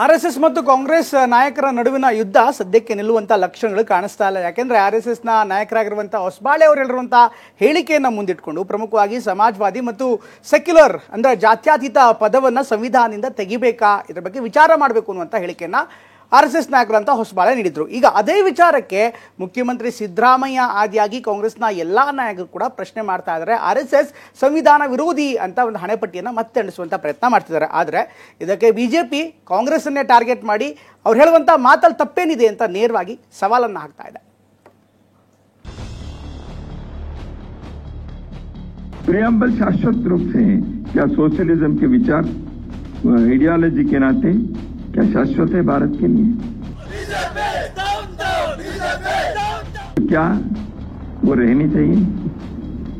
RSS ಮತ್ತು ಕಾಂಗ್ರೆಸ್ ನಾಯಕರ ನಡುವಿನ ಯುದ್ಧ ಸದ್ಯಕ್ಕೆ ನಿಲ್ಲುವಂತ ಲಕ್ಷಣಗಳು ಕಾಣಿಸ್ತಾ ಇಲ್ಲ. ಯಾಕೆಂದ್ರೆ ಆರ್ಎಸ್ಎಸ್ನ ನಾಯಕರಾಗಿರುವಂಥ ಹೊಸಬಾಳೆ ಅವರು ಹೇಳಿರುವಂಥ ಹೇಳಿಕೆಯನ್ನು ಮುಂದಿಟ್ಕೊಂಡು ಪ್ರಮುಖವಾಗಿ ಸಮಾಜವಾದಿ ಮತ್ತು ಸೆಕ್ಯುಲರ್ ಅಂದ್ರೆ ಜಾತ್ಯತೀತ ಪದವನ್ನು ಸಂವಿಧಾನದಿಂದ ತೆಗಿಬೇಕಾ, ಇದರ ಬಗ್ಗೆ ವಿಚಾರ ಮಾಡಬೇಕು ಅನ್ನುವಂಥ ಹೇಳಿಕೆಯನ್ನು ಆರ್ಎಸ್ಎಸ್ ನಾಯಕರಂತ ಹೊಸಬಾಳೆ ನೀಡಿದ್ರು. ಈಗ ಅದೇ ವಿಚಾರಕ್ಕೆ ಮುಖ್ಯಮಂತ್ರಿ ಸಿದ್ದರಾಮಯ್ಯ ಆದಿಯಾಗಿ ಕಾಂಗ್ರೆಸ್ನ ಎಲ್ಲಾ ನಾಯಕರು ಕೂಡ ಪ್ರಶ್ನೆ ಮಾಡ್ತಾ ಇದ್ದಾರೆ. ಆರ್ಎಸ್ಎಸ್ ಸಂವಿಧಾನ ವಿರೋಧಿ ಅಂತ ಒಂದು ಹಣೆಪಟ್ಟಿಯನ್ನು ಮತ್ತೆ ಅಂಟಿಸುವಂತ ಪ್ರಯತ್ನ ಮಾಡ್ತಿದ್ದಾರೆ. ಆದರೆ ಇದಕ್ಕೆ ಬಿಜೆಪಿ ಕಾಂಗ್ರೆಸ್ ಅನ್ನೇ ಟಾರ್ಗೆಟ್ ಮಾಡಿ ಅವ್ರು ಹೇಳುವಂತ ಮಾತಲ್ಲಿ ತಪ್ಪೇನಿದೆ ಅಂತ ನೇರವಾಗಿ ಸವಾಲನ್ನು ಹಾಕ್ತಾ ಇದೆ. प्रियम्बल शाश्वत रूप से क्या सोशलिज्म के विचार आइडियोलॉजी के नाते क्या शाश्वत है भारत के लिए? क्या वो रहनी चाहिए?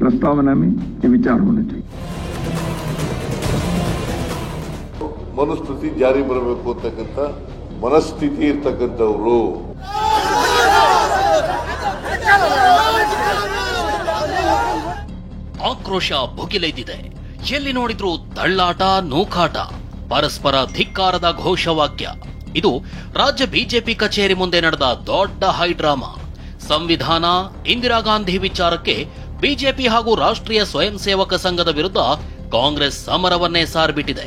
प्रस्तावना में ये विचार होना चाहिए. ಮನುಸ್ಮೃತಿ ಜಾರಿ ಬರಬೇಕು ಅಂತಕ್ಕಂಥ ಮನಸ್ಥಿತಿ ಇರ್ತಕ್ಕಂಥವ್ರು ಆಕ್ರೋಶ ಭುಗಿಲೆದ್ದಿದೆ. ಎಲ್ಲಿ ನೋಡಿದ್ರೂ ತಳ್ಳಾಟ, ನೂಕಾಟ, ಪರಸ್ಪರ ಧಿಕ್ಕಾರದ ಘೋಷವಾಕ್ಯ. ಇದು ರಾಜ್ಯ ಬಿಜೆಪಿ ಕಚೇರಿ ಮುಂದೆ ನಡೆದ ದೊಡ್ಡ ಹೈಡ್ರಾಮಾ. ಸಂವಿಧಾನ, ಇಂದಿರಾ ಗಾಂಧಿ ವಿಚಾರಕ್ಕೆ ಬಿಜೆಪಿ ಹಾಗೂ ರಾಷ್ಟ್ರೀಯ ಸ್ವಯಂ ಸೇವಕ ಸಂಘದ ವಿರುದ್ಧ ಕಾಂಗ್ರೆಸ್ ಸಮರವನ್ನೇ ಸಾರ್ಬಿಟ್ಟಿದೆ.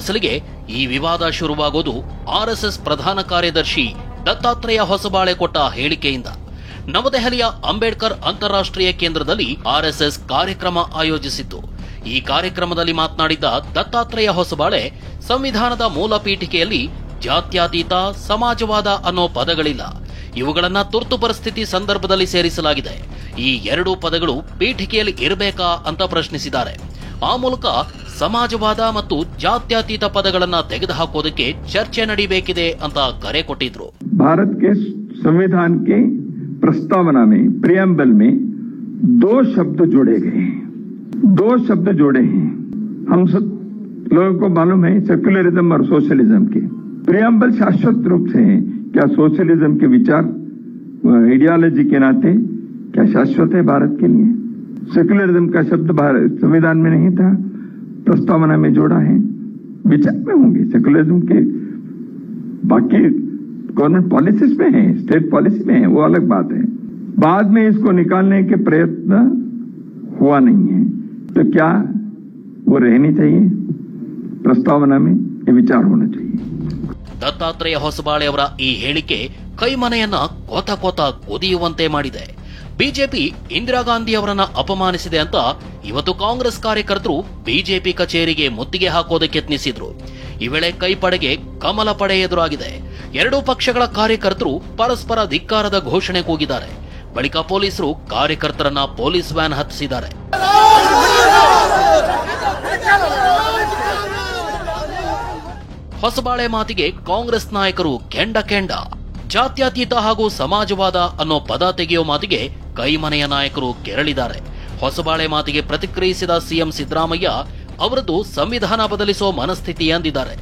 ಅಸಲಿಗೆ ಈ ವಿವಾದ ಶುರುವಾಗೋದು ಆರ್ಎಸ್ಎಸ್ ಪ್ರಧಾನ ಕಾರ್ಯದರ್ಶಿ ದತ್ತಾತ್ರೇಯ ಹೊಸಬಾಳೆ ಕೊಟ್ಟ ಹೇಳಿಕೆಯಿಂದ. ನವದೆಹಲಿಯ ಅಂಬೇಡ್ಕರ್ ಅಂತಾರಾಷ್ಟ್ರೀಯ ಕೇಂದ್ರದಲ್ಲಿ ಆರ್ಎಸ್ಎಸ್ ಕಾರ್ಯಕ್ರಮ ಆಯೋಜಿಸಿತ್ತು. ಈ ಕಾರ್ಯಕ್ರಮದಲ್ಲಿ ಮಾತನಾಡಿದ್ದ ದತ್ತಾತ್ರೇಯ ಹೊಸಬಾಳೆ, ಸಂವಿಧಾನದ ಮೂಲ ಪೀಠಿಕೆಯಲ್ಲಿ ಜಾತ್ಯತೀತ, ಸಮಾಜವಾದ ಅನ್ನೋ ಪದಗಳಿಲ್ಲ. ಇವುಗಳನ್ನ ತುರ್ತು ಪರಿಸ್ಥಿತಿ ಸಂದರ್ಭದಲ್ಲಿ ಸೇರಿಸಲಾಗಿದೆ. ಈ ಎರಡೂ ಪದಗಳು ಪೀಠಿಕೆಯಲ್ಲಿ ಇರಬೇಕಾ ಅಂತ ಪ್ರಶ್ನಿಸಿದ್ದಾರೆ. ಆ ಮೂಲಕ ಸಮಾಜವಾದ ಮತ್ತು ಜಾತ್ಯತೀತ ಪದಗಳನ್ನ ತೆಗೆದುಹಾಕೋದಕ್ಕೆ ಚರ್ಚೆ ನಡೀಬೇಕಿದೆ ಅಂತ ಕರೆ ಕೊಟ್ಟಿದ್ರು. भारत के संविधान के प्रस्तावना में प्रियम्बल में दो शब्द जोड़े गए हैं. दो शब्द जोड़े हैं. हम सब लोगों को मालूम है सेक्युलरिज्म और सोशलिज्म के. प्रियम्बल शाश्वत रूप से क्या सोशलिज्म के विचार आइडियोलॉजी के नाते क्या शाश्वत है भारत के लिए? सेक्युलरिज्म का शब्द संविधान में नहीं था, प्रस्तावना में जोड़ा है. विचार में होंगे सेक्युलरिज्म के, बाकी गवर्नमेंट पॉलिसीज में है, स्टेट पॉलिसी में है, वो अलग बात है. बाद में इसको निकालने के प्रयत्न हुआ नहीं है. तो क्या वो रहनी चाहिए? प्रस्तावना में ये विचार होना चाहिए. ದತ್ತಾತ್ರೇಯ ಹೊಸಬಾಳೆ ಅವರ ಈ ಹೇಳಿಕೆ ಕೈಮನೆಯನ್ನ ಕೊತ ಕೊತ ಕುದಿಯುವಂತೆ ಮಾಡಿದೆ. ಬಿಜೆಪಿ ಇಂದಿರಾ ಗಾಂಧಿ ಅವರನ್ನ ಅಪಮಾನಿಸಿದೆ ಅಂತ ಇವತ್ತು ಕಾಂಗ್ರೆಸ್ ಕಾರ್ಯಕರ್ತರು ಬಿಜೆಪಿ ಕಚೇರಿಗೆ ಮುತ್ತಿಗೆ ಹಾಕೋದಕ್ಕೆ ಯತ್ನಿಸಿದ್ರು. ಈ ವೇಳೆ ಕೈಪಡೆಗೆ ಕಮಲ ಪಡೆ ಎದುರಾಗಿದೆ. ಎರಡೂ ಪಕ್ಷಗಳ ಕಾರ್ಯಕರ್ತರು ಪರಸ್ಪರ ಧಿಕ್ಕಾರದ ಘೋಷಣೆ ಕೂಗಿದ್ದಾರೆ. ಬಳಿಕ ಪೊಲೀಸರು ಕಾರ್ಯಕರ್ತರನ್ನ ಪೊಲೀಸ್ ವ್ಯಾನ್ ಹತ್ತಿಸಿದ್ದಾರೆ. ಹೊಸಬಾಳೆ ಮಾತಿಗೆ ಕಾಂಗ್ರೆಸ್ ನಾಯಕರು ಕೆಂಡ. ಜಾತ್ಯತೀತ ಹಾಗೂ ಸಮಾಜವಾದ ಅನ್ನೋ ಪದ ತೆಗೆಯೋ ಮಾತಿಗೆ ಕೈಮನೆಯ ನಾಯಕರು ಕೆರಳಿದ್ದಾರೆ. ಹೊಸಬಾಳೆ ಮಾತಿಗೆ ಪ್ರತಿಕ್ರಿಯಿಸಿದ ಸಿಎಂ ಸಿದ್ದರಾಮಯ್ಯ, ಅವರದ್ದು ಸಂವಿಧಾನ ಬದಲಿಸೋ ಮನಸ್ಥಿತಿ ಅಂದಿದ್ದಾರೆ.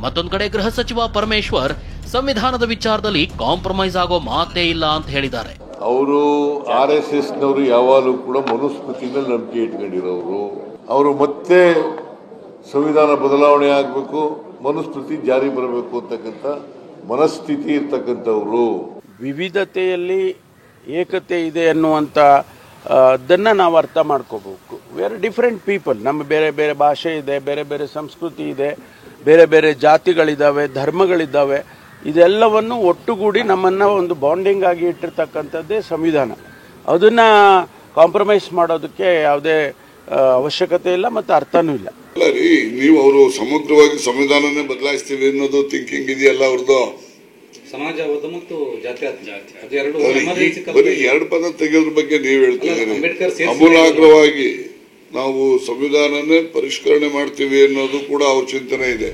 ಮತ್ತೊಂದು ಕಡೆ ಗೃಹ ಸಚಿವ ಪರಮೇಶ್ವರ್, ಸಂವಿಧಾನದ ವಿಚಾರದಲ್ಲಿ ಕಾಂಪ್ರಮೈಸ್ ಆಗೋ ಮಾತೇ ಇಲ್ಲ ಅಂತ ಹೇಳಿದ್ದಾರೆ. ಅವರು ಆರ್ಎಸ್ಎಸ್ ನವರು ಯಾವಾಗಲೂ ಕೂಡ ಮನುಸ್ಮೃತಿನಲ್ಲಿ ನಂಬಿಕೆ ಇಟ್ಕೊಂಡಿರೋರು. ಅವರು ಮತ್ತೆ ಸಂವಿಧಾನ ಬದಲಾವಣೆ ಆಗಬೇಕು, ಮನುಸ್ಮೃತಿ ಜಾರಿ ಬರಬೇಕು ಅಂತಕ್ಕಂಥ ಮನಸ್ಥಿತಿ ಇರ್ತಕ್ಕಂಥವ್ರು. ವಿವಿಧತೆಯಲ್ಲಿ ಏಕತೆ ಇದೆ ಅನ್ನುವಂಥ ಅದನ್ನು ನಾವು ಅರ್ಥ ಮಾಡ್ಕೋಬೇಕು. We are different people. ನಮ್ಮ ಬೇರೆ ಬೇರೆ ಭಾಷೆ ಇದೆ, ಬೇರೆ ಬೇರೆ ಸಂಸ್ಕೃತಿ ಇದೆ, ಬೇರೆ ಬೇರೆ ಜಾತಿಗಳಿದ್ದಾವೆ, ಧರ್ಮಗಳಿದ್ದಾವೆ. ಇದೆಲ್ಲವನ್ನು ಒಟ್ಟುಗೂಡಿ ನಮ್ಮನ್ನು ಒಂದು ಬಾಂಡಿಂಗ್ ಆಗಿ ಇಟ್ಟಿರ್ತಕ್ಕಂಥದ್ದೇ ಸಂವಿಧಾನ. ಅದನ್ನು ಕಾಂಪ್ರಮೈಸ್ ಮಾಡೋದಕ್ಕೆ ಯಾವುದೇ ಅವಶ್ಯಕತೆ ಇಲ್ಲ ಮತ್ತು ಅರ್ಥನೂ ಇಲ್ಲ. ನೀವು ಅವರು ಸಮಗ್ರವಾಗಿ ಸಂವಿಧಾನನೇ ಬದಲಾಯಿಸ್ತೀವಿ ಅನ್ನೋದು ಥಿಂಕಿಂಗ್ ಇದೆಯಲ್ಲ ಅವ್ರದ್ದು. ಸಮಾಜವಾದ ಮತ್ತು ಬರೀ ಎರಡು ಪದ ತೆಗೆಯೋದ್ರ ಬಗ್ಗೆ ನೀವು ಹೇಳ್ತಿದ್ದೀರಿ. ಅಮೂಲಾಗ್ರವಾಗಿ ನಾವು ಸಂವಿಧಾನನೇ ಪರಿಷ್ಕರಣೆ ಮಾಡ್ತೀವಿ ಅನ್ನೋದು ಕೂಡ ಅವ್ರ ಚಿಂತನೆ ಇದೆ.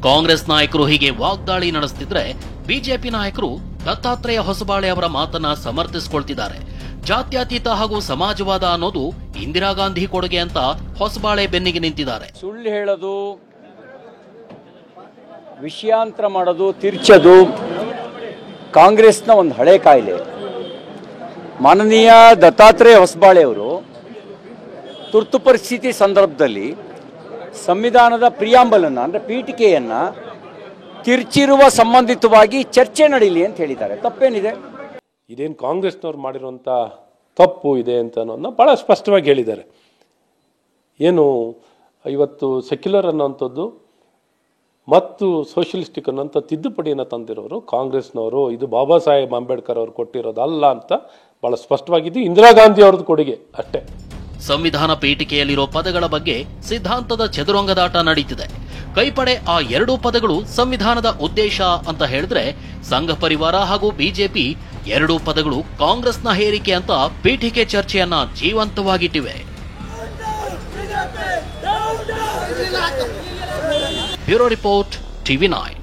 ಕಾಂಗ್ರೆಸ್ ನಾಯಕರು ಹೀಗೆ ವಾಗ್ದಾಳಿ ನಡೆಸುತ್ತಿದ್ರೆ ಬಿಜೆಪಿ ನಾಯಕರು ದತ್ತಾತ್ರೇಯ ಹೊಸಬಾಳೆ ಅವರ ಮಾತನ್ನ ಸಮರ್ಥಿಸಿಕೊಳ್ತಿದ್ದಾರೆ. ಜಾತ್ಯತೀತ ಹಾಗೂ ಸಮಾಜವಾದ ಅನ್ನೋದು ಇಂದಿರಾ ಗಾಂಧಿ ಕೊಡುಗೆ ಅಂತ ಹೊಸಬಾಳೆ ಬೆನ್ನಿಗೆ ನಿಂತಿದ್ದಾರೆ. ಸುಳ್ಳು ಹೇಳೋದು, ವಿಷಯಾಂತರ ಮಾಡೋದು, ತಿರ್ಚೋದು ಕಾಂಗ್ರೆಸ್ನ ಒಂದು ಹಳೆ ಕಾಯಿಲೆ. ಮಾನನೀಯ ದತ್ತಾತ್ರೇಯ ಹೊಸಬಾಳೆ ಅವರು ತುರ್ತು ಪರಿಸ್ಥಿತಿ ಸಂದರ್ಭದಲ್ಲಿ ಸಂವಿಧಾನದ ಪ್ರಿಯಾಂಬಲನ್ನು ಅಂದರೆ ಪೀಠಿಕೆಯನ್ನು ತಿರ್ಚಿರುವ ಸಂಬಂಧಿತವಾಗಿ ಚರ್ಚೆ ನಡೀಲಿ ಅಂತ ಹೇಳಿದ್ದಾರೆ. ತಪ್ಪೇನಿದೆ? ಇದೇನು ಕಾಂಗ್ರೆಸ್ನವ್ರು ಮಾಡಿರುವಂಥ ತಪ್ಪು ಇದೆ ಅಂತ ಅನ್ನೋದನ್ನ ಭಾಳ ಸ್ಪಷ್ಟವಾಗಿ ಹೇಳಿದ್ದಾರೆ. ಏನು ಇವತ್ತು ಸೆಕ್ಯುಲರ್ ಅನ್ನೋಂಥದ್ದು ಮತ್ತು ಸೋಷಿಯಲಿಸ್ಟಿಕ್ ಅನ್ನೋಂಥ ತಿದ್ದುಪಡಿಯನ್ನು ತಂದಿರೋರು ಕಾಂಗ್ರೆಸ್ನವರು, ಇದು ಬಾಬಾ ಸಾಹೇಬ್ ಅಂಬೇಡ್ಕರ್ ಅವರು ಕೊಟ್ಟಿರೋದಲ್ಲ ಅಂತ ಭಾಳ ಸ್ಪಷ್ಟವಾಗಿದ್ದು ಇಂದಿರಾ ಗಾಂಧಿ ಅವ್ರದ್ದು ಕೊಡುಗೆ ಅಷ್ಟೇ. ಸಂವಿಧಾನ ಪೀಠಿಕೆಯಲ್ಲಿರೋ ಪದಗಳ ಬಗ್ಗೆ ಸಿದ್ಧಾಂತದ ಚದುರಂಗದಾಟ ನಡೀತಿದೆ. ಕೈಪಡೆ ಆ ಎರಡೂ ಪದಗಳು ಸಂವಿಧಾನದ ಉದ್ದೇಶ ಅಂತ ಹೇಳಿದ್ರೆ, ಸಂಘ ಪರಿವಾರ ಹಾಗೂ ಬಿಜೆಪಿ ಎರಡೂ ಪದಗಳು ಕಾಂಗ್ರೆಸ್ನ ಹೇರಿಕೆ ಅಂತ ಪೀಠಿಕೆ ಚರ್ಚೆಯನ್ನ ಜೀವಂತವಾಗಿಟ್ಟಿವೆ. Bureau report, TV9.